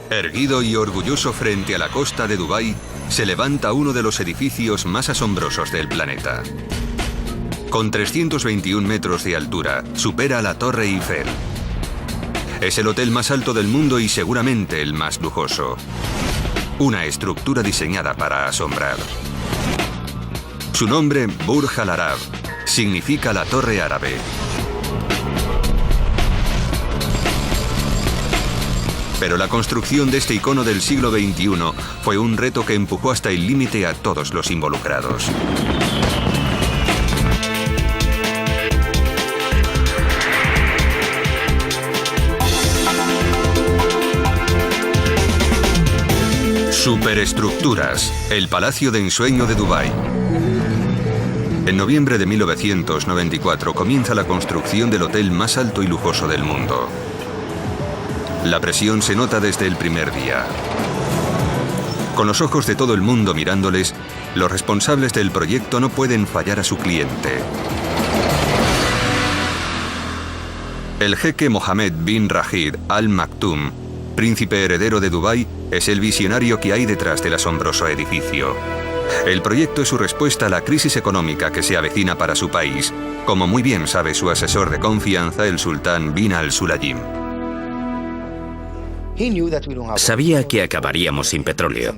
Erguido y orgulloso frente a la costa de Dubái, se levanta uno de los edificios más asombrosos del planeta. Con 321 metros de altura, supera la Torre Eiffel. Es el hotel más alto del mundo y seguramente el más lujoso. Una estructura diseñada para asombrar. Su nombre, Burj Al Arab, significa la Torre Árabe. Pero la construcción de este icono del siglo XXI fue un reto que empujó hasta el límite a todos los involucrados. Superestructuras, el Palacio de Ensueño de Dubái. En noviembre de 1994 comienza la construcción del hotel más alto y lujoso del mundo. La presión se nota desde el primer día. Con los ojos de todo el mundo mirándoles, los responsables del proyecto no pueden fallar a su cliente. El jeque Mohammed bin Rashid Al Maktoum, príncipe heredero de Dubái, es el visionario que hay detrás del asombroso edificio. El proyecto es su respuesta a la crisis económica que se avecina para su país, como muy bien sabe su asesor de confianza, el sultán bin al-Sulayim. Sabía que acabaríamos sin petróleo,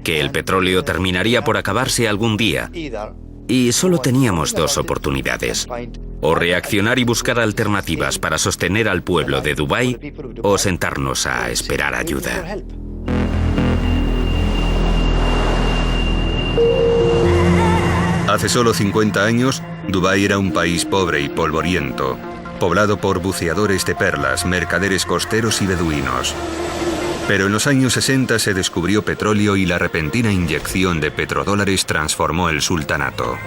que el petróleo terminaría por acabarse algún día, y solo teníamos dos oportunidades: o reaccionar y buscar alternativas para sostener al pueblo de Dubái, o sentarnos a esperar ayuda. Hace solo 50 años, Dubái era un país pobre y polvoriento, poblado por buceadores de perlas, mercaderes costeros y beduinos. Pero en los años 60 se descubrió petróleo y la repentina inyección de petrodólares transformó el sultanato.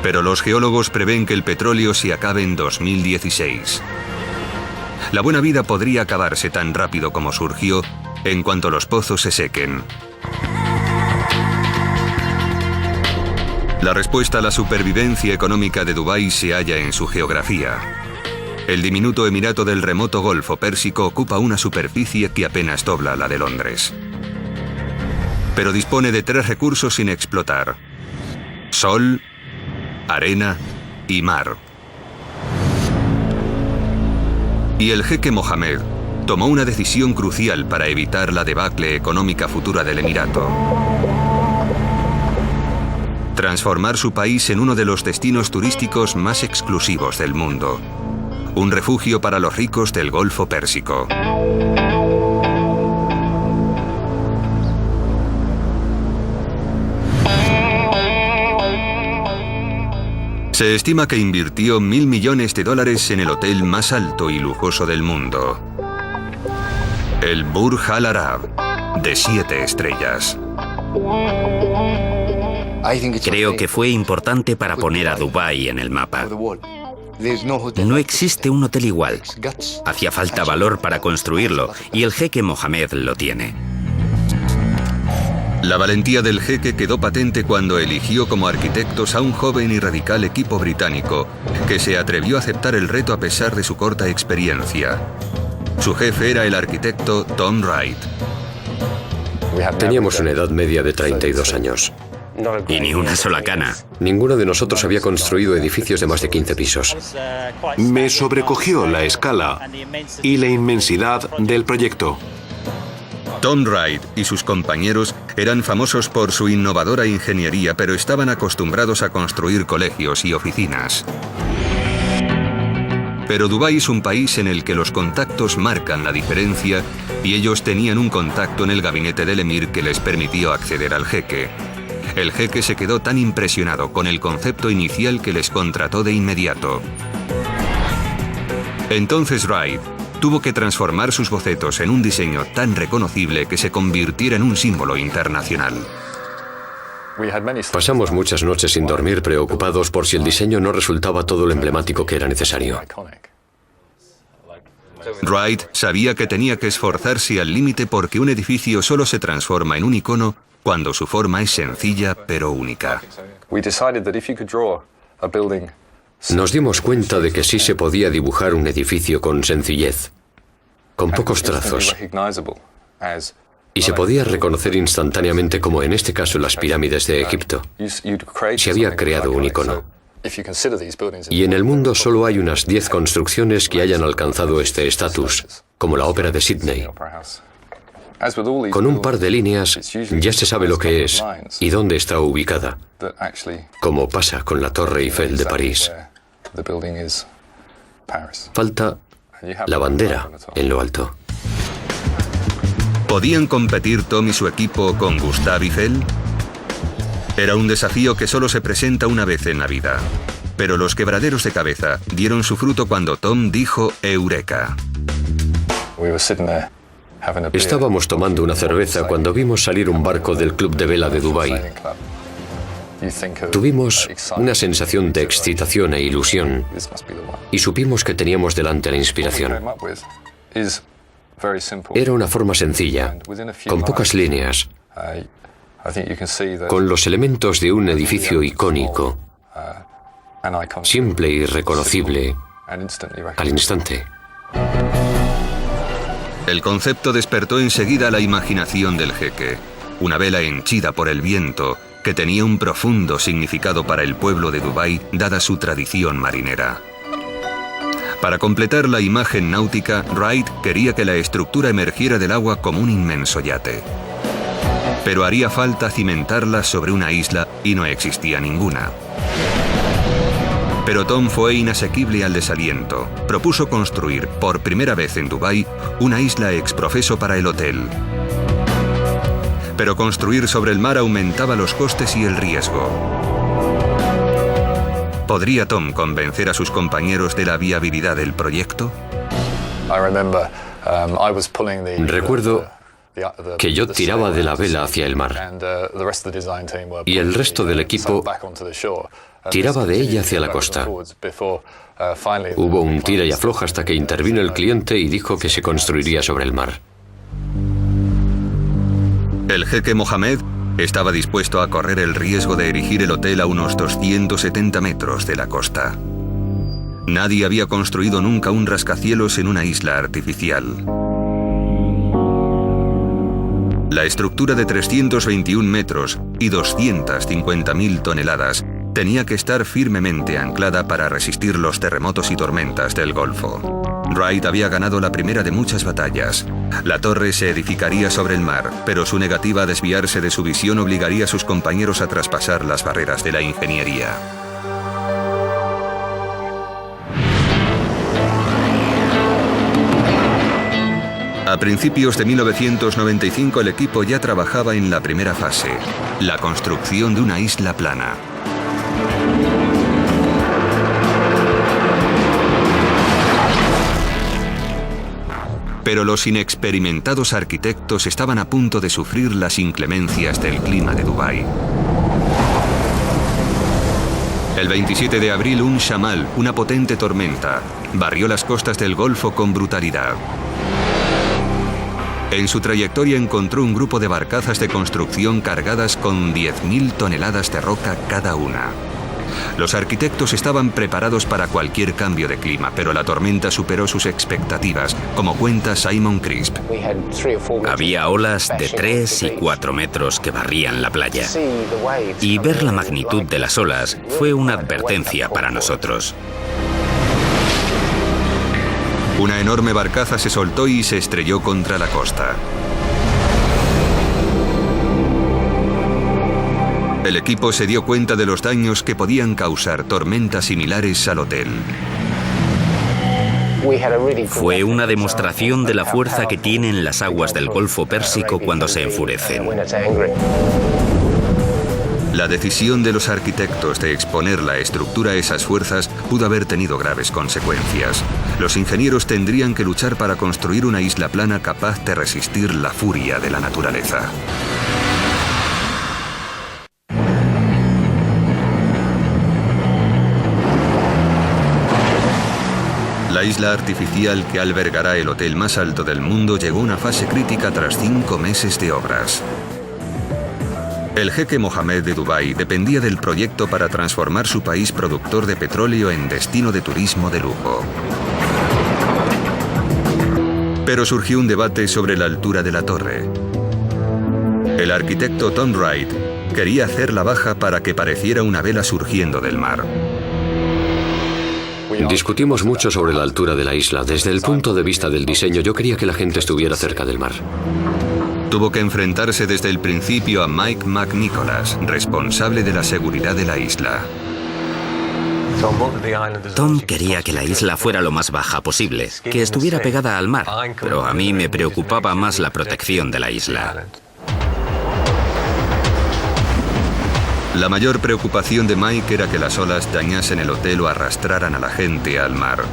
Pero los geólogos prevén que el petróleo se acabe en 2016. La buena vida podría acabarse tan rápido como surgió en cuanto los pozos se sequen. La respuesta a la supervivencia económica de Dubái se halla en su geografía. El diminuto emirato del remoto Golfo Pérsico ocupa una superficie que apenas dobla la de Londres. Pero dispone de 3 recursos sin explotar: sol, arena y mar. Y el jeque Mohammed tomó una decisión crucial para evitar la debacle económica futura del emirato: transformar su país en uno de los destinos turísticos más exclusivos del mundo. Un refugio para los ricos del Golfo Pérsico. Se estima que invirtió $1.000 millones en el hotel más alto y lujoso del mundo. El Burj Al Arab, de 7 estrellas. Creo que fue importante para poner a Dubái en el mapa. No existe un hotel igual. Hacía falta valor para construirlo, y el jeque Mohammed lo tiene. La valentía del jeque quedó patente cuando eligió como arquitectos a un joven y radical equipo británico que se atrevió a aceptar el reto a pesar de su corta experiencia. Su jefe era el arquitecto Tom Wright. Teníamos una edad media de 32 años. Y ni una sola cana. Ninguno de nosotros había construido edificios de más de 15 pisos. Me sobrecogió la escala y la inmensidad del proyecto. Tom Wright y sus compañeros eran famosos por su innovadora ingeniería, pero estaban acostumbrados a construir colegios y oficinas. Pero Dubái es un país en el que los contactos marcan la diferencia, y ellos tenían un contacto en el gabinete del emir que les permitió acceder al jeque. El jeque se quedó tan impresionado con el concepto inicial que les contrató de inmediato. Entonces Wright tuvo que transformar sus bocetos en un diseño tan reconocible que se convirtiera en un símbolo internacional. Pasamos muchas noches sin dormir, preocupados por si el diseño no resultaba todo lo emblemático que era necesario. Wright sabía que tenía que esforzarse al límite porque un edificio solo se transforma en un icono cuando su forma es sencilla pero única. Nos dimos cuenta de que sí se podía dibujar un edificio con sencillez. con pocos trazos, y se podía reconocer instantáneamente como en este caso las pirámides de Egipto. Se había creado un icono. Y en el mundo solo hay unas 10 construcciones que hayan alcanzado este estatus, como la Ópera de Sídney. Con un par de líneas ya se sabe lo que es y dónde está ubicada, como pasa con la Torre Eiffel de París. Falta la bandera en lo alto. ¿Podían competir Tom y su equipo con Gustave Eiffel? Era un desafío que solo se presenta una vez en la vida. Pero los quebraderos de cabeza dieron su fruto cuando Tom dijo ¡Eureka! Estábamos tomando una cerveza cuando vimos salir un barco del Club de Vela de Dubái. Tuvimos una sensación de excitación e ilusión y supimos que teníamos delante la inspiración. Era una forma sencilla, con pocas líneas, con los elementos de un edificio icónico, simple y reconocible al instante. El concepto despertó enseguida la imaginación del jeque. Una vela henchida por el viento que tenía un profundo significado para el pueblo de Dubái, dada su tradición marinera. Para completar la imagen náutica, Wright quería que la estructura emergiera del agua como un inmenso yate. Pero haría falta cimentarla sobre una isla y no existía ninguna. Pero Tom fue inasequible al desaliento. Propuso construir, por primera vez en Dubái, una isla exprofeso para el hotel. Pero construir sobre el mar aumentaba los costes y el riesgo. ¿Podría Tom convencer a sus compañeros de la viabilidad del proyecto? Recuerdo que yo tiraba de la vela hacia el mar y el resto del equipo tiraba de ella hacia la costa. Hubo un tira y afloja hasta que intervino el cliente y dijo que se construiría sobre el mar. El jeque Mohamed estaba dispuesto a correr el riesgo de erigir el hotel a unos 270 metros de la costa. Nadie había construido nunca un rascacielos en una isla artificial. La estructura de 321 metros y 250.000 toneladas tenía que estar firmemente anclada para resistir los terremotos y tormentas del Golfo. Wright había ganado la primera de muchas batallas. La torre se edificaría sobre el mar, pero su negativa a desviarse de su visión obligaría a sus compañeros a traspasar las barreras de la ingeniería. A principios de 1995 el equipo ya trabajaba en la primera fase, la construcción de una isla plana. Pero los inexperimentados arquitectos estaban a punto de sufrir las inclemencias del clima de Dubái. El 27 de abril un shamal, una potente tormenta, barrió las costas del Golfo con brutalidad. En su trayectoria encontró un grupo de barcazas de construcción cargadas con 10.000 toneladas de roca cada una. Los arquitectos estaban preparados para cualquier cambio de clima, pero la tormenta superó sus expectativas, como cuenta Simon Crisp. Había olas de 3 y 4 metros que barrían la playa. Y ver la magnitud de las olas fue una advertencia para nosotros. Una enorme barcaza se soltó y se estrelló contra la costa. El equipo se dio cuenta de los daños que podían causar tormentas similares al hotel. Fue una demostración de la fuerza que tienen las aguas del Golfo Pérsico cuando se enfurecen. La decisión de los arquitectos de exponer la estructura a esas fuerzas pudo haber tenido graves consecuencias. Los ingenieros tendrían que luchar para construir una isla plana capaz de resistir la furia de la naturaleza. La isla artificial que albergará el hotel más alto del mundo llegó a una fase crítica tras 5 meses de obras. El jeque Mohamed de Dubái dependía del proyecto para transformar su país productor de petróleo en destino de turismo de lujo. Pero surgió un debate sobre la altura de la torre. El arquitecto Tom Wright quería hacerla baja para que pareciera una vela surgiendo del mar. Discutimos mucho sobre la altura de la isla. Desde el punto de vista del diseño, yo quería que la gente estuviera cerca del mar. Tuvo que enfrentarse desde el principio a Mike McNicholas, responsable de la seguridad de la isla. Tom quería que la isla fuera lo más baja posible, que estuviera pegada al mar, pero a mí me preocupaba más la protección de la isla. La mayor preocupación de Mike era que las olas dañasen el hotel o arrastraran a la gente al mar.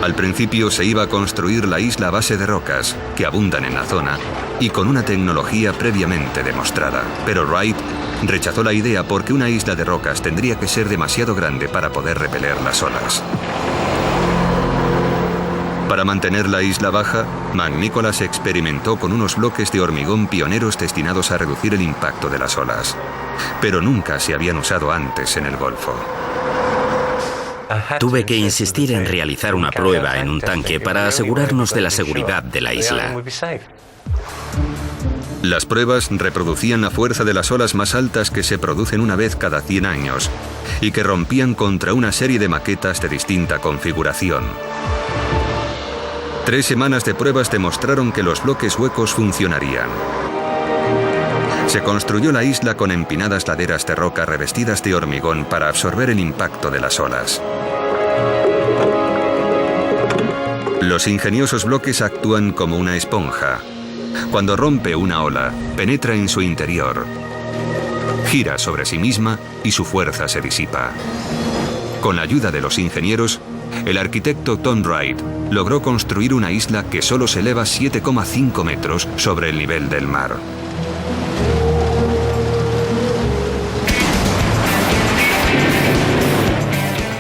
Al principio se iba a construir la isla a base de rocas, que abundan en la zona, y con una tecnología previamente demostrada. Pero Wright rechazó la idea porque una isla de rocas tendría que ser demasiado grande para poder repeler las olas. Para mantener la isla baja, McNicholas experimentó con unos bloques de hormigón pioneros destinados a reducir el impacto de las olas, pero nunca se habían usado antes en el Golfo. Tuve que insistir en realizar una prueba en un tanque para asegurarnos de la seguridad de la isla. Las pruebas reproducían la fuerza de las olas más altas que se producen una vez cada 100 años y que rompían contra una serie de maquetas de distinta configuración. 3 semanas de pruebas demostraron que los bloques huecos funcionarían. Se construyó la isla con empinadas laderas de roca revestidas de hormigón para absorber el impacto de las olas. Los ingeniosos bloques actúan como una esponja. Cuando rompe una ola, penetra en su interior, gira sobre sí misma y su fuerza se disipa. Con la ayuda de los ingenieros, el arquitecto Tom Wright logró construir una isla que solo se eleva 7,5 metros sobre el nivel del mar.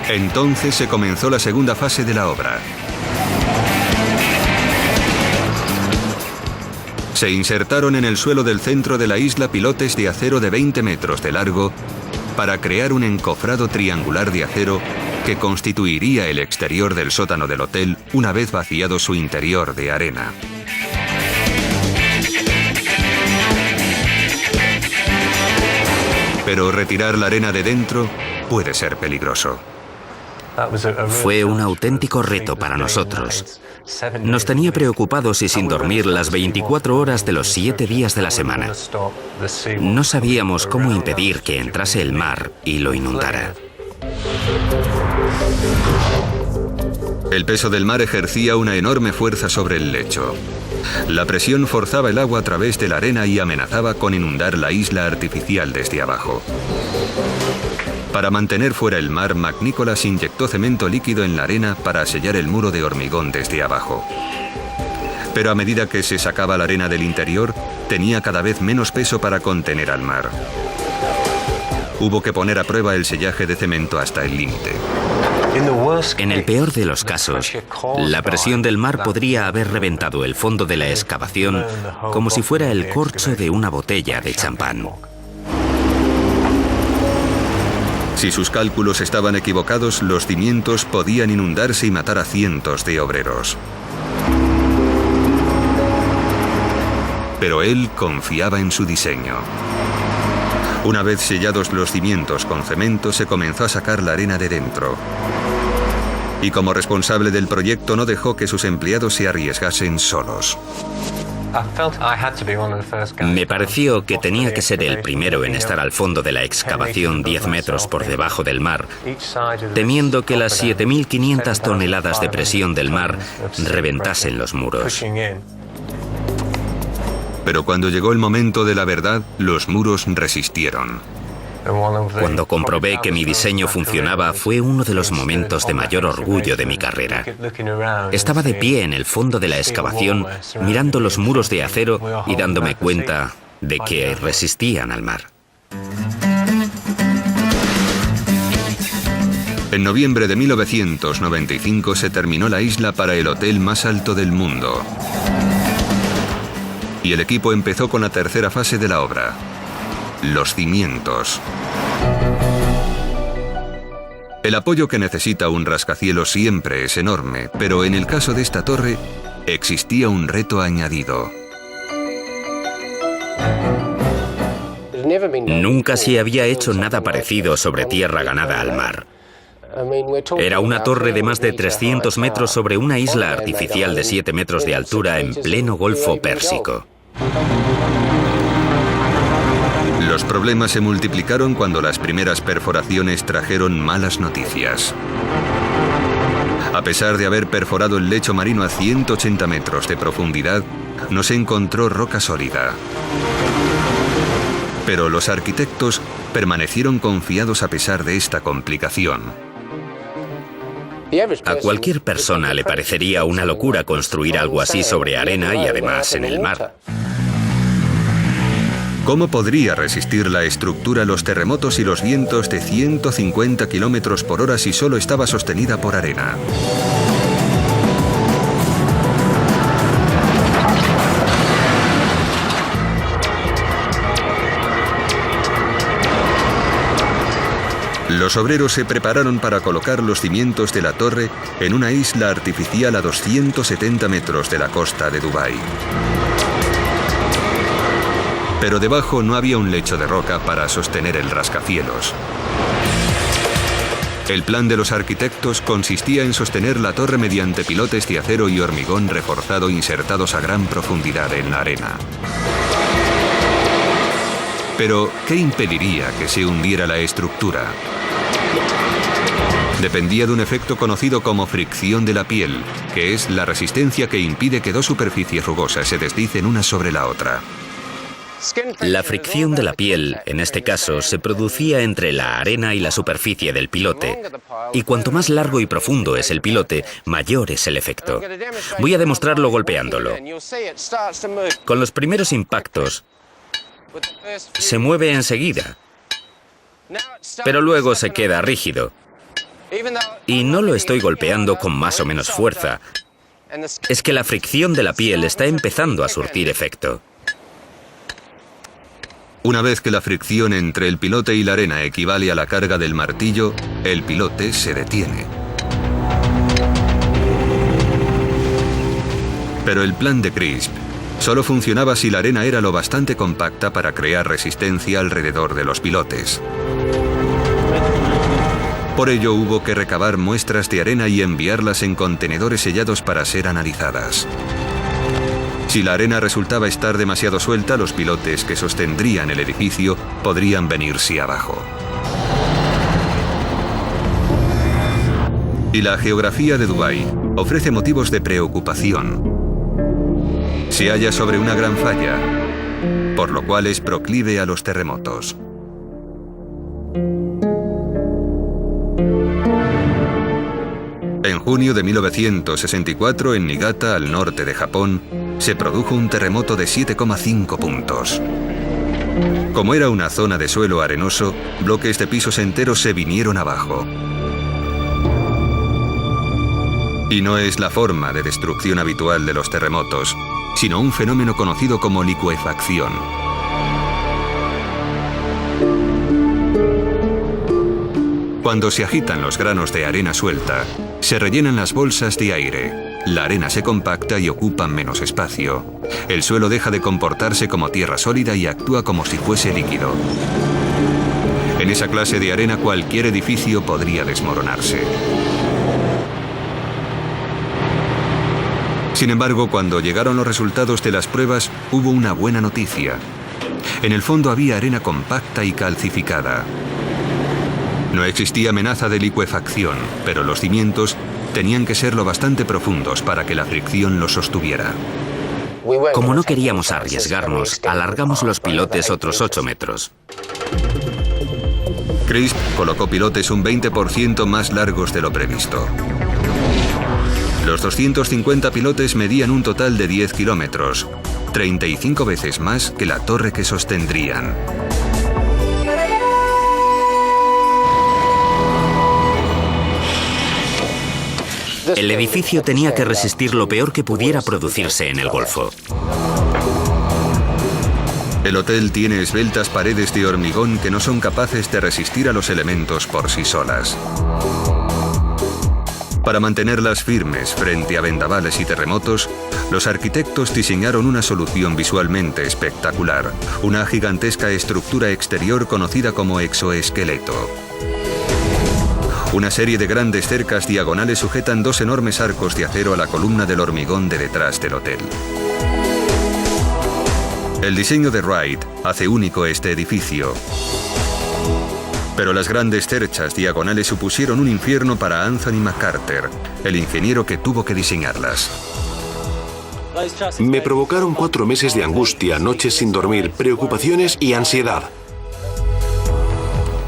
Entonces se comenzó la segunda fase de la obra. Se insertaron en el suelo del centro de la isla pilotes de acero de 20 metros de largo para crear un encofrado triangular de acero que constituiría el exterior del sótano del hotel una vez vaciado su interior de arena. Pero retirar la arena de dentro puede ser peligroso. Fue un auténtico reto para nosotros. Nos tenía preocupados y sin dormir las 24 horas de los 7 días de la semana. No sabíamos cómo impedir que entrase el mar y lo inundara. El peso del mar ejercía una enorme fuerza sobre el lecho. La presión forzaba el agua a través de la arena y amenazaba con inundar la isla artificial desde abajo. Para mantener fuera el mar, McNicholas inyectó cemento líquido en la arena para sellar el muro de hormigón desde abajo. Pero a medida que se sacaba la arena del interior, tenía cada vez menos peso para contener al mar. Hubo que poner a prueba el sellaje de cemento hasta el límite. En el peor de los casos, la presión del mar podría haber reventado el fondo de la excavación como si fuera el corcho de una botella de champán. Si sus cálculos estaban equivocados, los cimientos podían inundarse y matar a cientos de obreros. Pero él confiaba en su diseño. Una vez sellados los cimientos con cemento, se comenzó a sacar la arena de dentro. Y como responsable del proyecto, no dejó que sus empleados se arriesgasen solos. Me pareció que tenía que ser el primero en estar al fondo de la excavación 10 metros por debajo del mar, temiendo que las 7.500 toneladas de presión del mar reventasen los muros. Pero cuando llegó el momento de la verdad, los muros resistieron. Cuando comprobé que mi diseño funcionaba, fue uno de los momentos de mayor orgullo de mi carrera. Estaba de pie en el fondo de la excavación, mirando los muros de acero y dándome cuenta de que resistían al mar. En noviembre de 1995 se terminó la isla para el hotel más alto del mundo. Y el equipo empezó con la tercera fase de la obra: los cimientos. El apoyo que necesita un rascacielos siempre es enorme, pero en el caso de esta torre existía un reto añadido. Nunca se había hecho nada parecido sobre tierra ganada al mar. Era una torre de más de 300 metros sobre una isla artificial de 7 metros de altura en pleno Golfo Pérsico. Los problemas se multiplicaron cuando las primeras perforaciones trajeron malas noticias. A pesar de haber perforado el lecho marino a 180 metros de profundidad, no se encontró roca sólida. Pero los arquitectos permanecieron confiados a pesar de esta complicación. A cualquier persona le parecería una locura construir algo así sobre arena y además en el mar. ¿Cómo podría resistir la estructura los terremotos y los vientos de 150 kilómetros por hora si solo estaba sostenida por arena? Los obreros se prepararon para colocar los cimientos de la torre en una isla artificial a 270 metros de la costa de Dubái. Pero debajo no había un lecho de roca para sostener el rascacielos. El plan de los arquitectos consistía en sostener la torre mediante pilotes de acero y hormigón reforzado insertados a gran profundidad en la arena. Pero, ¿qué impediría que se hundiera la estructura? Dependía de un efecto conocido como fricción de la piel, que es la resistencia que impide que dos superficies rugosas se deslicen una sobre la otra. La fricción de la piel, en este caso, se producía entre la arena y la superficie del pilote. Y cuanto más largo y profundo es el pilote, mayor es el efecto. Voy a demostrarlo golpeándolo. Con los primeros impactos, se mueve enseguida, pero luego se queda rígido. Y no lo estoy golpeando con más o menos fuerza. Es que la fricción de la piel está empezando a surtir efecto. Una vez que la fricción entre el pilote y la arena equivale a la carga del martillo, el pilote se detiene. Pero el plan de Crisp solo funcionaba si la arena era lo bastante compacta para crear resistencia alrededor de los pilotes. Por ello hubo que recabar muestras de arena y enviarlas en contenedores sellados para ser analizadas. Si la arena resultaba estar demasiado suelta, los pilotes que sostendrían el edificio podrían venirse abajo. Y la geografía de Dubái ofrece motivos de preocupación. Se halla sobre una gran falla, por lo cual es proclive a los terremotos. En junio de 1964, en Niigata, al norte de Japón, se produjo un terremoto de 7,5 puntos. Como era una zona de suelo arenoso, bloques de pisos enteros se vinieron abajo. Y no es la forma de destrucción habitual de los terremotos, sino un fenómeno conocido como licuefacción. Cuando se agitan los granos de arena suelta, se rellenan las bolsas de aire. La arena se compacta y ocupa menos espacio. El suelo deja de comportarse como tierra sólida y actúa como si fuese líquido. En esa clase de arena cualquier edificio podría desmoronarse. Sin embargo, cuando llegaron los resultados de las pruebas, hubo una buena noticia. En el fondo había arena compacta y calcificada. No existía amenaza de licuefacción, pero los cimientos tenían que ser lo bastante profundos para que la fricción los sostuviera. Como no queríamos arriesgarnos, alargamos los pilotes otros 8 metros. Crisp colocó pilotes un 20% más largos de lo previsto. Los 250 pilotes medían un total de 10 kilómetros, 35 veces más que la torre que sostendrían. El edificio tenía que resistir lo peor que pudiera producirse en el Golfo. El hotel tiene esbeltas paredes de hormigón que no son capaces de resistir a los elementos por sí solas. Para mantenerlas firmes frente a vendavales y terremotos, los arquitectos diseñaron una solución visualmente espectacular, una gigantesca estructura exterior conocida como exoesqueleto. Una serie de grandes cercas diagonales sujetan dos enormes arcos de acero a la columna del hormigón de detrás del hotel. El diseño de Wright hace único este edificio. Pero las grandes cerchas diagonales supusieron un infierno para Anthony McCarter, el ingeniero que tuvo que diseñarlas. Me provocaron 4 meses de angustia, noches sin dormir, preocupaciones y ansiedad.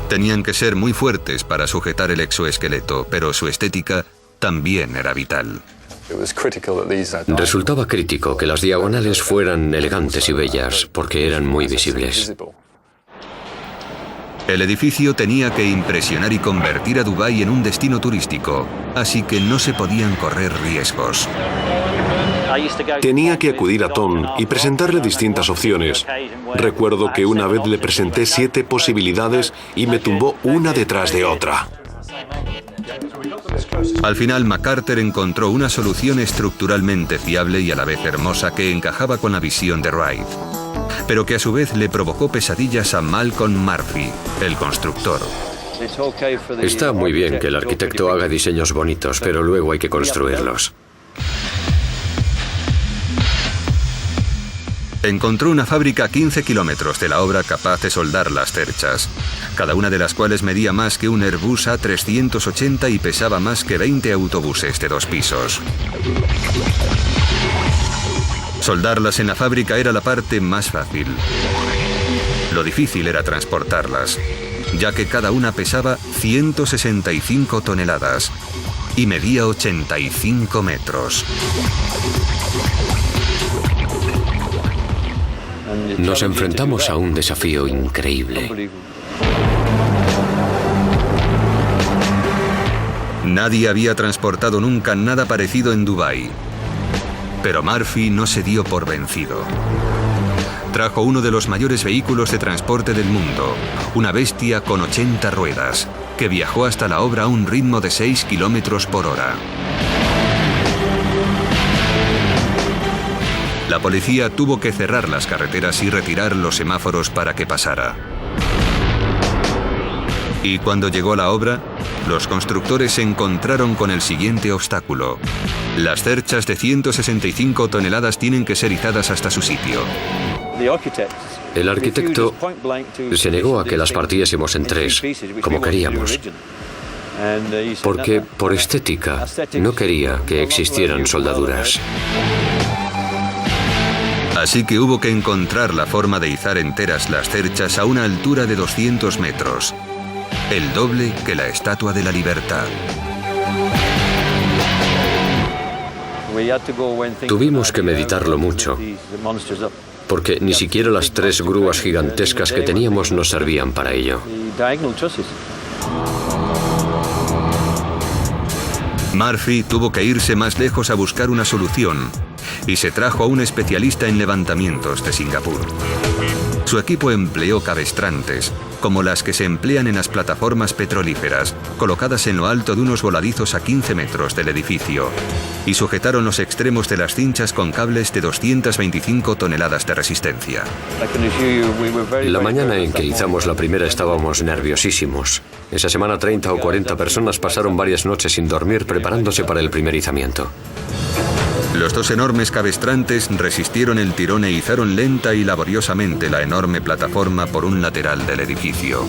Tenían que ser muy fuertes para sujetar el exoesqueleto, pero su estética también era vital. Resultaba crítico que las diagonales fueran elegantes y bellas, porque eran muy visibles. El edificio tenía que impresionar y convertir a Dubái en un destino turístico, así que no se podían correr riesgos. Tenía que acudir a Tom y presentarle distintas opciones. Recuerdo que una vez le presenté 7 posibilidades y me tumbó una detrás de otra. Al final, McCarter encontró una solución estructuralmente fiable y a la vez hermosa que encajaba con la visión de Wright, pero que a su vez le provocó pesadillas a Malcolm Murphy, el constructor. Está muy bien que el arquitecto haga diseños bonitos, pero luego hay que construirlos. Encontró una fábrica a 15 kilómetros de la obra capaz de soldar las cerchas, cada una de las cuales medía más que un Airbus A380 y pesaba más que 20 autobuses de 2 pisos. Soldarlas en la fábrica era la parte más fácil. Lo difícil era transportarlas, ya que cada una pesaba 165 toneladas y medía 85 metros. Nos enfrentamos a un desafío increíble. Nadie había transportado nunca nada parecido en Dubái. Pero Murphy no se dio por vencido. Trajo uno de los mayores vehículos de transporte del mundo, una bestia con 80 ruedas, que viajó hasta la obra a un ritmo de 6 kilómetros por hora. La policía tuvo que cerrar las carreteras y retirar los semáforos para que pasara. Y cuando llegó la obra, los constructores se encontraron con el siguiente obstáculo. Las cerchas de 165 toneladas tienen que ser izadas hasta su sitio. El arquitecto se negó a que las partiésemos en 3, como queríamos, porque por estética no quería que existieran soldaduras. Así que hubo que encontrar la forma de izar enteras las cerchas a una altura de 200 metros, el doble que la Estatua de la Libertad. Tuvimos que meditarlo mucho, porque ni siquiera las 3 grúas gigantescas que teníamos nos servían para ello. Murphy tuvo que irse más lejos a buscar una solución y se trajo a un especialista en levantamientos de Singapur. Su equipo empleó cabestrantes, como las que se emplean en las plataformas petrolíferas, colocadas en lo alto de unos voladizos a 15 metros del edificio, y sujetaron los extremos de las cinchas con cables de 225 toneladas de resistencia. La mañana en que izamos la primera estábamos nerviosísimos. Esa semana 30 o 40 personas pasaron varias noches sin dormir preparándose para el primer izamiento. Los 2 enormes cabestrantes resistieron el tirón e izaron lenta y laboriosamente la enorme plataforma por un lateral del edificio.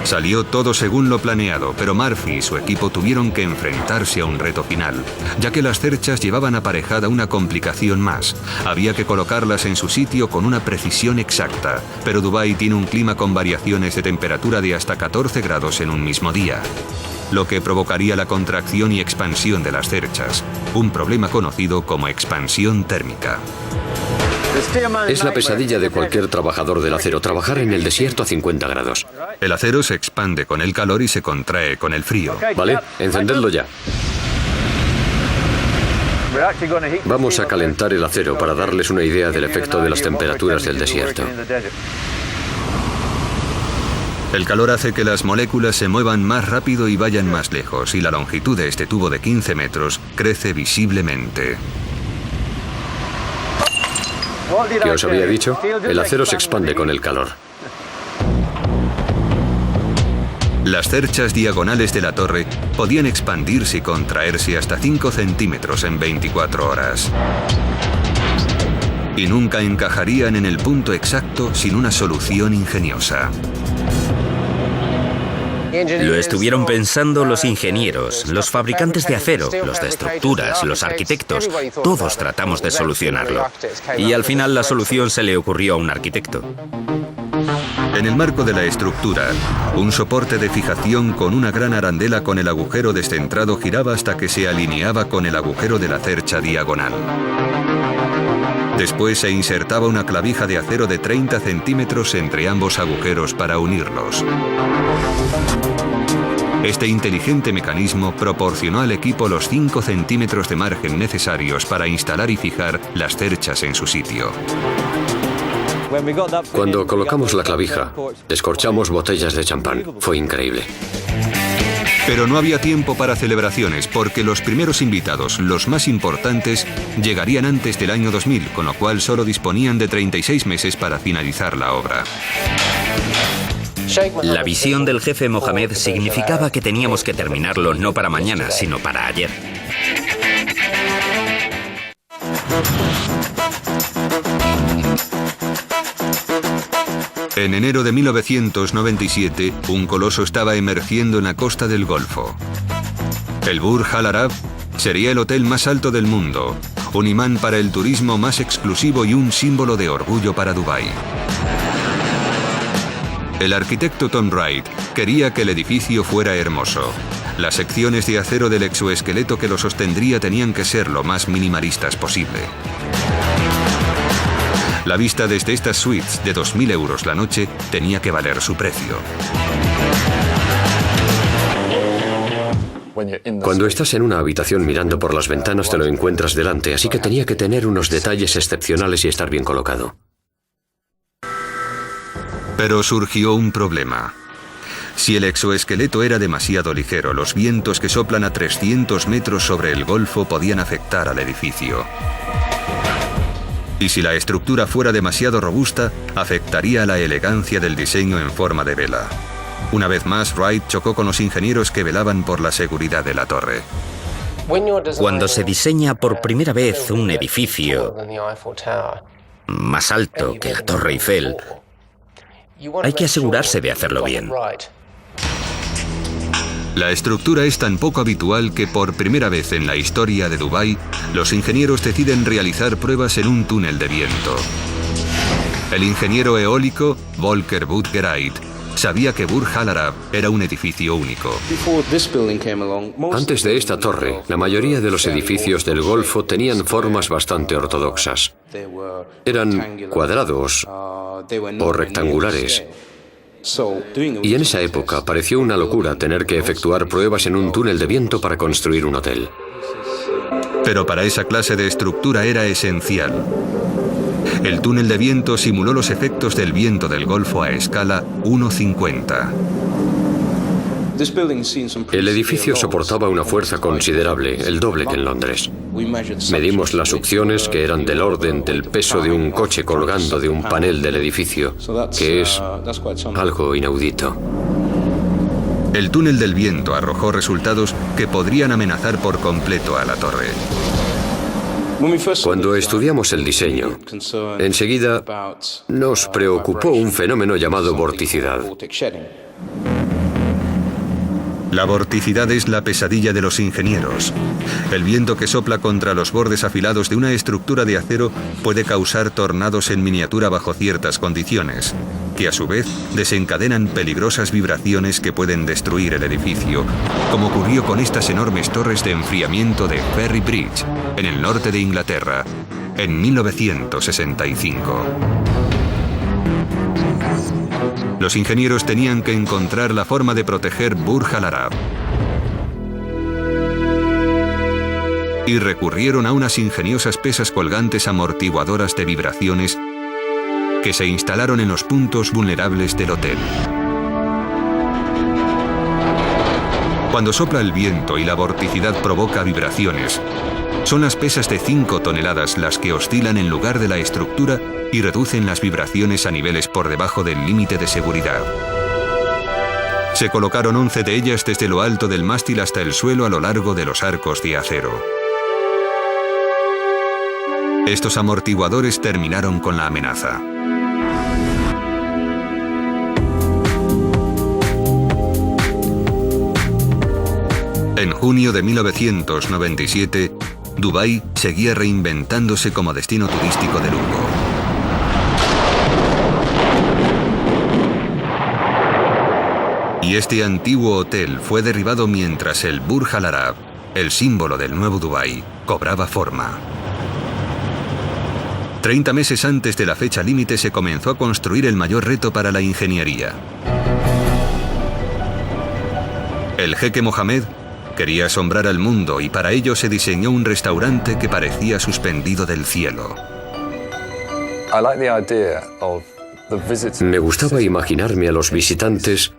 Salió todo según lo planeado, pero Murphy y su equipo tuvieron que enfrentarse a un reto final, ya que las cerchas llevaban aparejada una complicación más. Había que colocarlas en su sitio con una precisión exacta, pero Dubái tiene un clima con variaciones de temperatura de hasta 14 grados en un mismo día, lo que provocaría la contracción y expansión de las cerchas, un problema conocido como expansión térmica. Es la pesadilla de cualquier trabajador del acero, trabajar en el desierto a 50 grados. El acero se expande con el calor y se contrae con el frío. Vale, encendedlo ya. Vamos a calentar el acero para darles una idea del efecto de las temperaturas del desierto. El calor hace que las moléculas se muevan más rápido y vayan más lejos, y la longitud de este tubo de 15 metros crece visiblemente. ¿Qué os había dicho? El acero se expande con el calor. Las cerchas diagonales de la torre podían expandirse y contraerse hasta 5 centímetros en 24 horas. Y nunca encajarían en el punto exacto sin una solución ingeniosa. Lo estuvieron pensando los ingenieros, los fabricantes de acero, los de estructuras, los arquitectos. Todos tratamos de solucionarlo. Y al final la solución se le ocurrió a un arquitecto. En el marco de la estructura, un soporte de fijación con una gran arandela con el agujero descentrado giraba hasta que se alineaba con el agujero de la cercha diagonal. Después se insertaba una clavija de acero de 30 centímetros entre ambos agujeros para unirlos. Este inteligente mecanismo proporcionó al equipo los 5 centímetros de margen necesarios para instalar y fijar las cerchas en su sitio. Cuando colocamos la clavija, descorchamos botellas de champán. Fue increíble. Pero no había tiempo para celebraciones porque los primeros invitados, los más importantes, llegarían antes del año 2000, con lo cual solo disponían de 36 meses para finalizar la obra. La visión del jefe Mohamed significaba que teníamos que terminarlo no para mañana, sino para ayer. En enero de 1997, un coloso estaba emergiendo en la costa del Golfo. El Burj Al Arab sería el hotel más alto del mundo, un imán para el turismo más exclusivo y un símbolo de orgullo para Dubái. El arquitecto Tom Wright quería que el edificio fuera hermoso. Las secciones de acero del exoesqueleto que lo sostendría tenían que ser lo más minimalistas posible. La vista desde estas suites de 2.000 euros la noche tenía que valer su precio. Cuando estás en una habitación mirando por las ventanas te lo encuentras delante, así que tenía que tener unos detalles excepcionales y estar bien colocado. Pero surgió un problema. Si el exoesqueleto era demasiado ligero, los vientos que soplan a 300 metros sobre el Golfo podían afectar al edificio. Y si la estructura fuera demasiado robusta, afectaría la elegancia del diseño en forma de vela. Una vez más, Wright chocó con los ingenieros que velaban por la seguridad de la torre. Cuando se diseña por primera vez un edificio más alto que la Torre Eiffel, hay que asegurarse de hacerlo bien. La estructura es tan poco habitual que por primera vez en la historia de Dubái, los ingenieros deciden realizar pruebas en un túnel de viento. El ingeniero eólico Volker Budgereit sabía que Burj Al Arab era un edificio único. Antes de esta torre, la mayoría de los edificios del Golfo tenían formas bastante ortodoxas. Eran cuadrados o rectangulares. Y en esa época pareció una locura tener que efectuar pruebas en un túnel de viento para construir un hotel. Pero para esa clase de estructura era esencial. El túnel de viento simuló los efectos del viento del Golfo a escala 1,50. El edificio soportaba una fuerza considerable, el doble que en Londres. Medimos las succiones, que eran del orden del peso de un coche colgando de un panel del edificio, que es algo inaudito. El túnel del viento arrojó resultados que podrían amenazar por completo a la torre. Cuando estudiamos el diseño, enseguida nos preocupó un fenómeno llamado vorticidad. La vorticidad es la pesadilla de los ingenieros. El viento que sopla contra los bordes afilados de una estructura de acero puede causar tornados en miniatura bajo ciertas condiciones, que a su vez desencadenan peligrosas vibraciones que pueden destruir el edificio, como ocurrió con estas enormes torres de enfriamiento de Ferry Bridge, en el norte de Inglaterra, en 1965. Los ingenieros tenían que encontrar la forma de proteger Burj Al Arab. y recurrieron a unas ingeniosas pesas colgantes amortiguadoras de vibraciones que se instalaron en los puntos vulnerables del hotel. Cuando sopla el viento y la vorticidad provoca vibraciones, son las pesas de 5 toneladas las que oscilan en lugar de la estructura y reducen las vibraciones a niveles por debajo del límite de seguridad. Se colocaron 11 de ellas desde lo alto del mástil hasta el suelo a lo largo de los arcos de acero. Estos amortiguadores terminaron con la amenaza. En junio de 1997, Dubái seguía reinventándose como destino turístico de lujo. Y este antiguo hotel fue derribado mientras el Burj Al Arab, el símbolo del nuevo Dubái, cobraba forma. 30 meses antes de la fecha límite se comenzó a construir el mayor reto para la ingeniería. El jeque Mohammed quería asombrar al mundo y para ello se diseñó un restaurante que parecía suspendido del cielo. Me gustaba imaginarme a los visitantes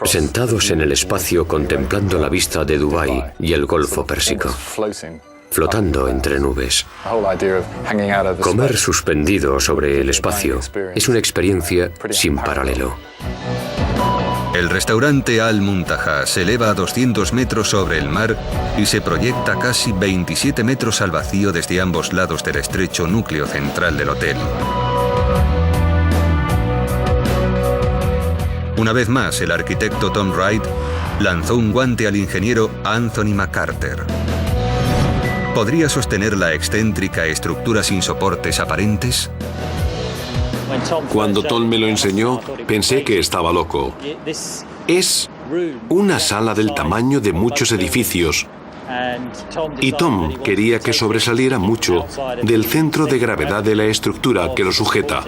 sentados en el espacio contemplando la vista de Dubái y el Golfo Pérsico, flotando entre nubes. Comer suspendido sobre el espacio es una experiencia sin paralelo. El restaurante Al-Muntaha se eleva a 200 metros sobre el mar y se proyecta casi 27 metros al vacío desde ambos lados del estrecho núcleo central del hotel. Una vez más, el arquitecto Tom Wright lanzó un guante al ingeniero Anthony McCarter. ¿Podría sostener la excéntrica estructura sin soportes aparentes? Cuando Tom me lo enseñó, pensé que estaba loco. Es una sala del tamaño de muchos edificios. Y Tom quería que sobresaliera mucho del centro de gravedad de la estructura que lo sujeta.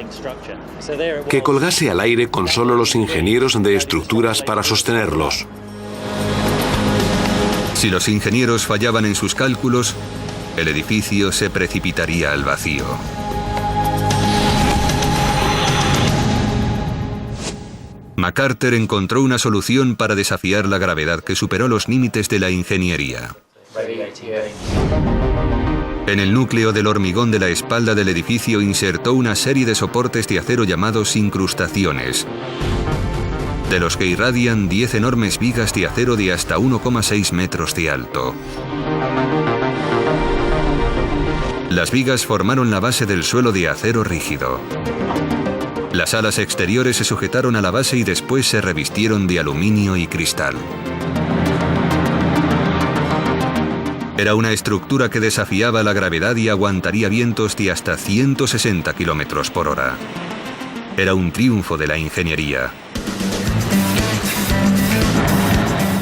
Que colgase al aire con solo los ingenieros de estructuras para sostenerlos. Si los ingenieros fallaban en sus cálculos, el edificio se precipitaría al vacío. McCarter encontró una solución para desafiar la gravedad que superó los límites de la ingeniería. En el núcleo del hormigón de la espalda del edificio insertó una serie de soportes de acero llamados incrustaciones, de los que irradian 10 enormes vigas de acero de hasta 1,6 metros de alto. Las vigas formaron la base del suelo de acero rígido. Las alas exteriores se sujetaron a la base y después se revistieron de aluminio y cristal. Era una estructura que desafiaba la gravedad y aguantaría vientos de hasta 160 kilómetros por hora. Era un triunfo de la ingeniería.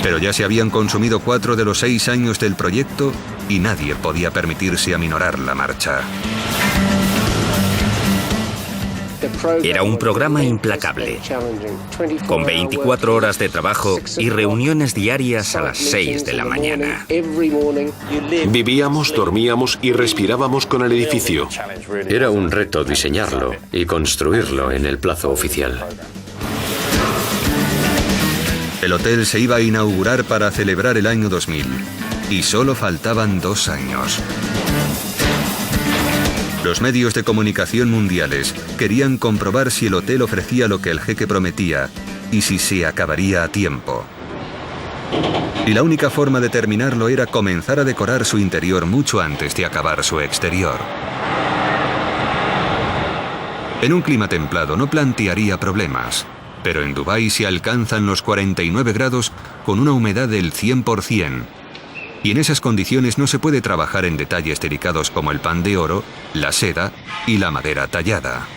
Pero ya se habían consumido 4 de los 6 años del proyecto y nadie podía permitirse aminorar la marcha. Era un programa implacable, con 24 horas de trabajo y reuniones diarias a las 6 de la mañana. Vivíamos, dormíamos y respirábamos con el edificio. Era un reto diseñarlo y construirlo en el plazo oficial. El hotel se iba a inaugurar para celebrar el año 2000 y solo faltaban 2 años. Los medios de comunicación mundiales querían comprobar si el hotel ofrecía lo que el jeque prometía y si se acabaría a tiempo. Y la única forma de terminarlo era comenzar a decorar su interior mucho antes de acabar su exterior. En un clima templado no plantearía problemas, pero en Dubái se alcanzan los 49 grados con una humedad del 100%. Y en esas condiciones no se puede trabajar en detalles delicados como el pan de oro, la seda y la madera tallada.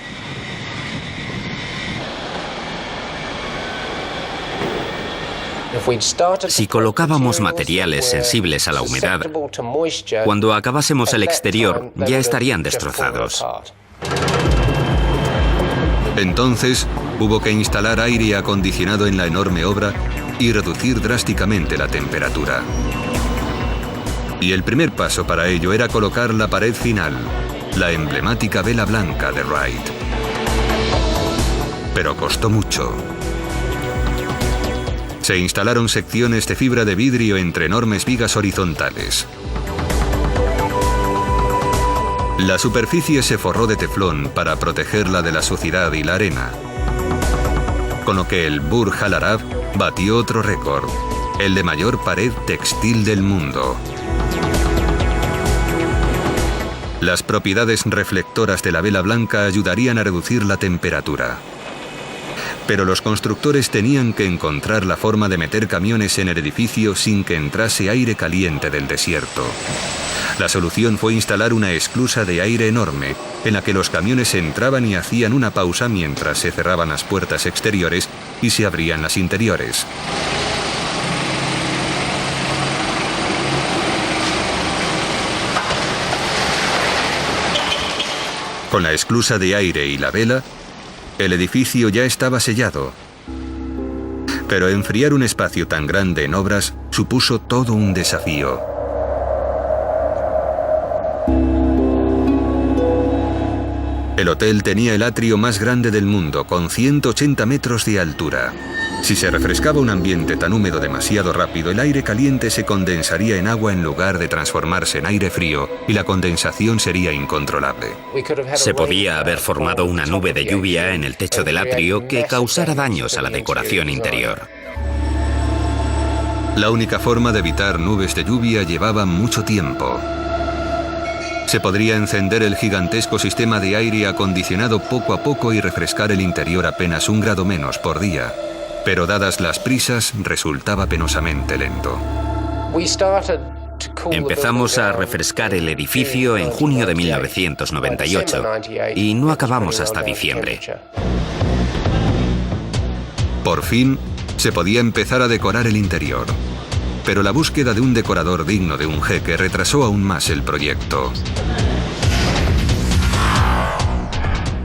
Si colocábamos materiales sensibles a la humedad, cuando acabásemos el exterior ya estarían destrozados. Entonces, hubo que instalar aire acondicionado en la enorme obra y reducir drásticamente la temperatura. Y el primer paso para ello era colocar la pared final, la emblemática vela blanca de Wright. Pero costó mucho. Se instalaron secciones de fibra de vidrio entre enormes vigas horizontales. La superficie se forró de teflón para protegerla de la suciedad y la arena, con lo que el Burj Al Arab batió otro récord, el de mayor pared textil del mundo. Las propiedades reflectoras de la vela blanca ayudarían a reducir la temperatura. Pero los constructores tenían que encontrar la forma de meter camiones en el edificio sin que entrase aire caliente del desierto. La solución fue instalar una esclusa de aire enorme, en la que los camiones entraban y hacían una pausa mientras se cerraban las puertas exteriores y se abrían las interiores. Con la esclusa de aire y la vela, el edificio ya estaba sellado. Pero enfriar un espacio tan grande en obras supuso todo un desafío. El hotel tenía el atrio más grande del mundo, con 180 metros de altura. Si se refrescaba un ambiente tan húmedo demasiado rápido, el aire caliente se condensaría en agua en lugar de transformarse en aire frío, y la condensación sería incontrolable. Se podía haber formado una nube de lluvia en el techo del atrio que causara daños a la decoración interior. La única forma de evitar nubes de lluvia llevaba mucho tiempo. Se podría encender el gigantesco sistema de aire acondicionado poco a poco y refrescar el interior apenas 1 grado menos por día. Pero dadas las prisas, resultaba penosamente lento. Empezamos a refrescar el edificio en junio de 1998 y no acabamos hasta diciembre. Por fin, se podía empezar a decorar el interior. Pero la búsqueda de un decorador digno de un jeque retrasó aún más el proyecto.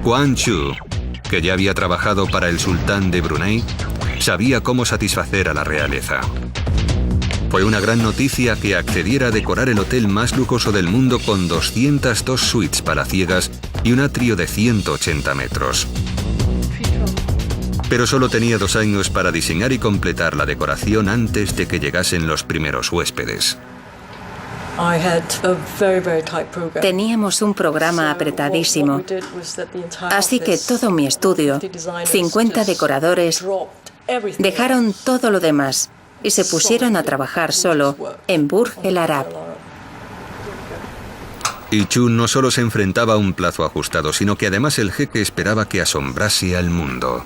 Quang Chu, que ya había trabajado para el sultán de Brunei, sabía cómo satisfacer a la realeza. Fue una gran noticia que accediera a decorar el hotel más lujoso del mundo con 202 suites palaciegas y un atrio de 180 metros. Pero solo tenía 2 años para diseñar y completar la decoración antes de que llegasen los primeros huéspedes. Teníamos un programa apretadísimo, así que todo mi estudio, 50 decoradores, dejaron todo lo demás y se pusieron a trabajar solo en Burj Al Arab. Y Chu no solo se enfrentaba a un plazo ajustado, sino que además el jeque esperaba que asombrase al mundo.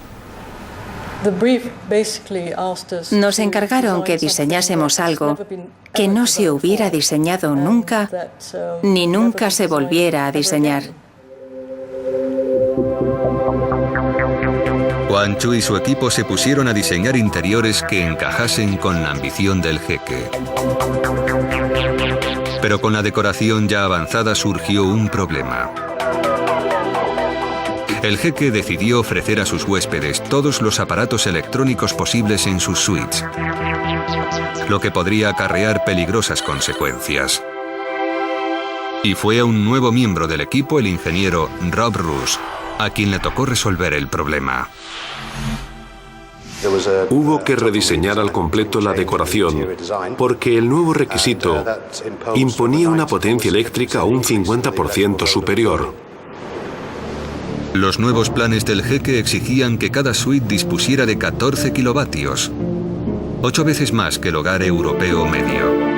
Nos encargaron que diseñásemos algo que no se hubiera diseñado nunca, ni nunca se volviera a diseñar. Quang Chu y su equipo se pusieron a diseñar interiores que encajasen con la ambición del jeque. Pero con la decoración ya avanzada surgió un problema. El jeque decidió ofrecer a sus huéspedes todos los aparatos electrónicos posibles en sus suites, lo que podría acarrear peligrosas consecuencias. Y fue a un nuevo miembro del equipo, el ingeniero Rob Rush, a quien le tocó resolver el problema. Hubo que rediseñar al completo la decoración porque el nuevo requisito imponía una potencia eléctrica un 50% superior. Los nuevos planes del jeque exigían que cada suite dispusiera de 14 kilovatios, 8 veces más que el hogar europeo medio.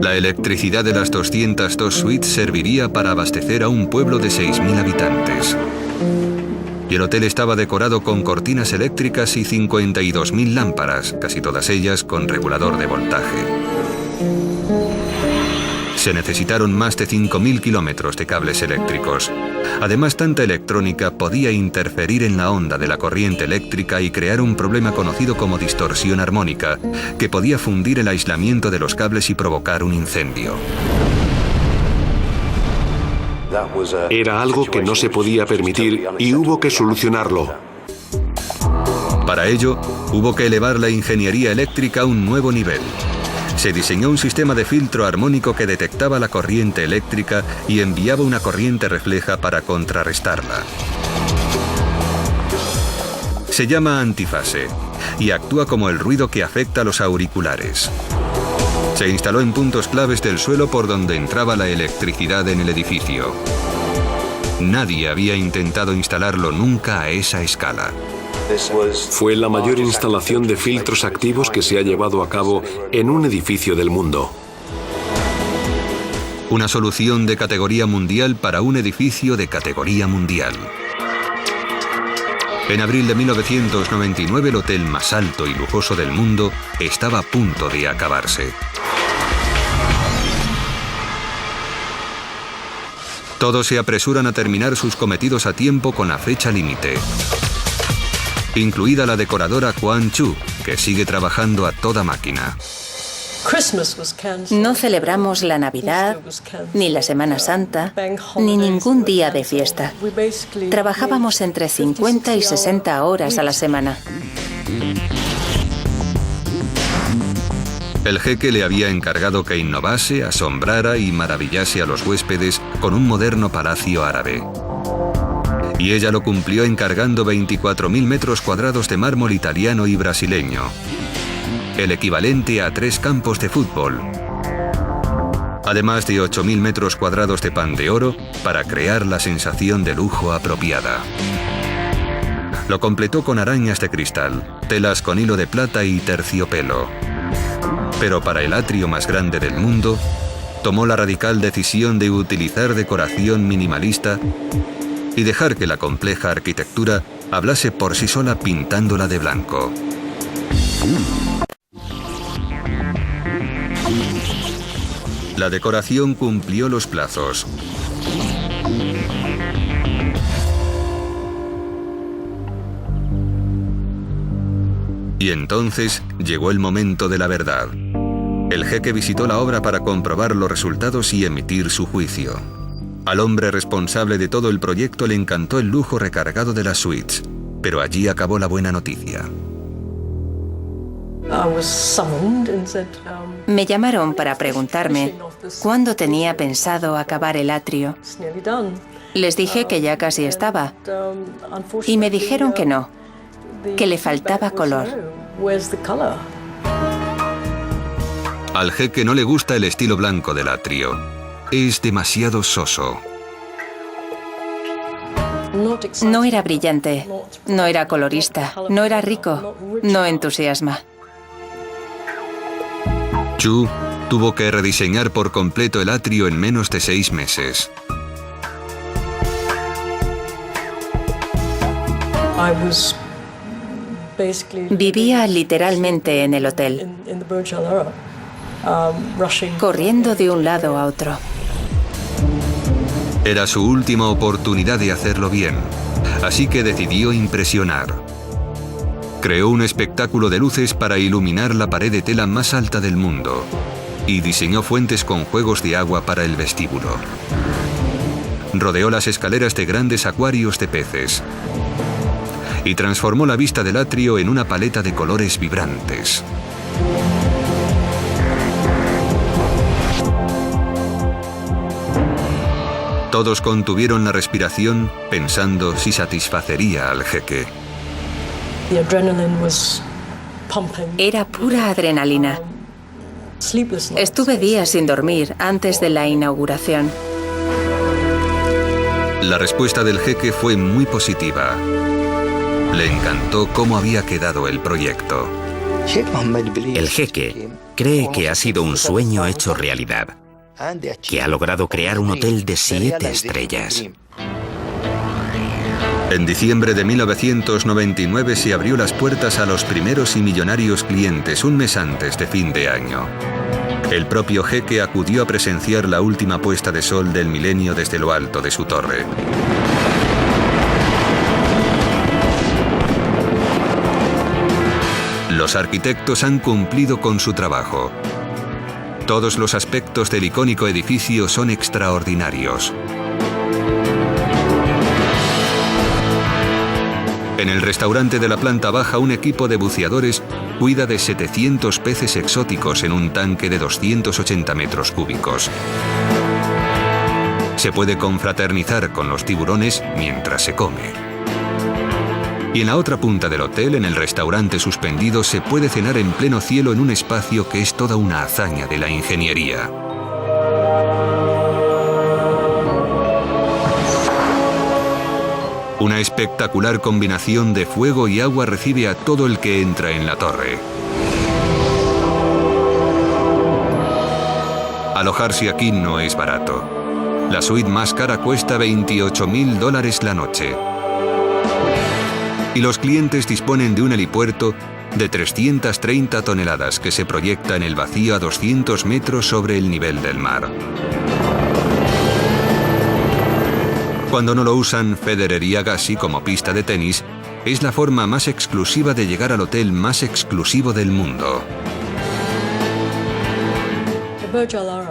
La electricidad de las 202 suites serviría para abastecer a un pueblo de 6.000 habitantes. Y el hotel estaba decorado con cortinas eléctricas y 52.000 lámparas, casi todas ellas con regulador de voltaje. Se necesitaron más de 5.000 kilómetros de cables eléctricos. Además, tanta electrónica podía interferir en la onda de la corriente eléctrica y crear un problema conocido como distorsión armónica, que podía fundir el aislamiento de los cables y provocar un incendio. Era algo que no se podía permitir y hubo que solucionarlo. Para ello, hubo que elevar la ingeniería eléctrica a un nuevo nivel. Se diseñó un sistema de filtro armónico que detectaba la corriente eléctrica y enviaba una corriente refleja para contrarrestarla. Se llama antifase y actúa como el ruido que afecta a los auriculares. Se instaló en puntos claves del suelo por donde entraba la electricidad en el edificio. Nadie había intentado instalarlo nunca a esa escala. Fue la mayor instalación de filtros activos que se ha llevado a cabo en un edificio del mundo. Una solución de categoría mundial para un edificio de categoría mundial. En abril de 1999, el hotel más alto y lujoso del mundo estaba a punto de acabarse. Todos se apresuran a terminar sus cometidos a tiempo con la fecha límite, incluida la decoradora Quan Chu, que sigue trabajando a toda máquina. No celebramos la Navidad, ni la Semana Santa, ni ningún día de fiesta. Trabajábamos entre 50 y 60 horas a la semana. El jeque le había encargado que innovase, asombrara y maravillase a los huéspedes con un moderno palacio árabe. Y ella lo cumplió encargando 24.000 metros cuadrados de mármol italiano y brasileño, el equivalente a 3 campos de fútbol, además de 8.000 metros cuadrados de pan de oro para crear la sensación de lujo apropiada. Lo completó con arañas de cristal, telas con hilo de plata y terciopelo. Pero para el atrio más grande del mundo, tomó la radical decisión de utilizar decoración minimalista y dejar que la compleja arquitectura hablase por sí sola pintándola de blanco. La decoración cumplió los plazos. Y entonces llegó el momento de la verdad. El jeque visitó la obra para comprobar los resultados y emitir su juicio. Al hombre responsable de todo el proyecto le encantó el lujo recargado de las suites, pero allí acabó la buena noticia. Me llamaron para preguntarme cuándo tenía pensado acabar el atrio. Les dije que ya casi estaba, y me dijeron que no, que le faltaba color. Al jeque no le gusta el estilo blanco del atrio. Es demasiado soso. No era brillante, no era colorista, no era rico, no entusiasma. Chu tuvo que rediseñar por completo el atrio en menos de 6 meses. Vivía literalmente en el hotel, corriendo de un lado a otro. Era su última oportunidad de hacerlo bien, así que decidió impresionar. Creó un espectáculo de luces para iluminar la pared de tela más alta del mundo y diseñó fuentes con juegos de agua para el vestíbulo. Rodeó las escaleras de grandes acuarios de peces y transformó la vista del atrio en una paleta de colores vibrantes. Todos contuvieron la respiración pensando si satisfacería al jeque. Era pura adrenalina. Estuve días sin dormir antes de la inauguración. La respuesta del jeque fue muy positiva. Le encantó cómo había quedado el proyecto. El jeque cree que ha sido un sueño hecho realidad, que ha logrado crear un hotel de 7 estrellas. En diciembre de 1999 se abrió las puertas a los primeros y millonarios clientes un mes antes de fin de año. El propio jeque acudió a presenciar la última puesta de sol del milenio desde lo alto de su torre. Los arquitectos han cumplido con su trabajo. Todos los aspectos del icónico edificio son extraordinarios. En el restaurante de la planta baja, un equipo de buceadores cuida de 700 peces exóticos en un tanque de 280 metros cúbicos. Se puede confraternizar con los tiburones mientras se come. Y en la otra punta del hotel, en el restaurante suspendido, se puede cenar en pleno cielo en un espacio que es toda una hazaña de la ingeniería. Una espectacular combinación de fuego y agua recibe a todo el que entra en la torre. Alojarse aquí no es barato. La suite más cara cuesta $28.000 la noche. Y los clientes disponen de un helipuerto de 330 toneladas que se proyecta en el vacío a 200 metros sobre el nivel del mar. Cuando no lo usan Federer y Agassi como pista de tenis, es la forma más exclusiva de llegar al hotel más exclusivo del mundo.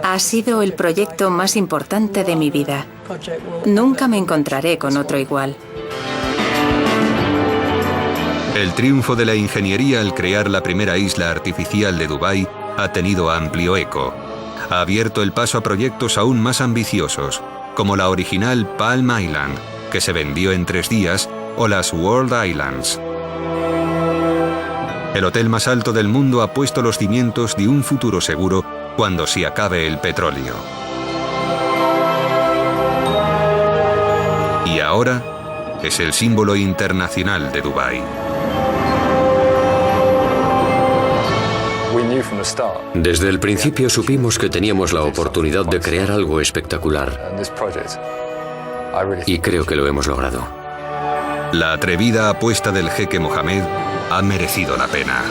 Ha sido el proyecto más importante de mi vida. Nunca me encontraré con otro igual. El triunfo de la ingeniería al crear la primera isla artificial de Dubái ha tenido amplio eco. Ha abierto el paso a proyectos aún más ambiciosos, como la original Palm Island, que se vendió en 3 días, o las World Islands. El hotel más alto del mundo ha puesto los cimientos de un futuro seguro cuando se acabe el petróleo. Y ahora es el símbolo internacional de Dubái. Desde el principio supimos que teníamos la oportunidad de crear algo espectacular. Y creo que lo hemos logrado. La atrevida apuesta del jeque Mohammed ha merecido la pena.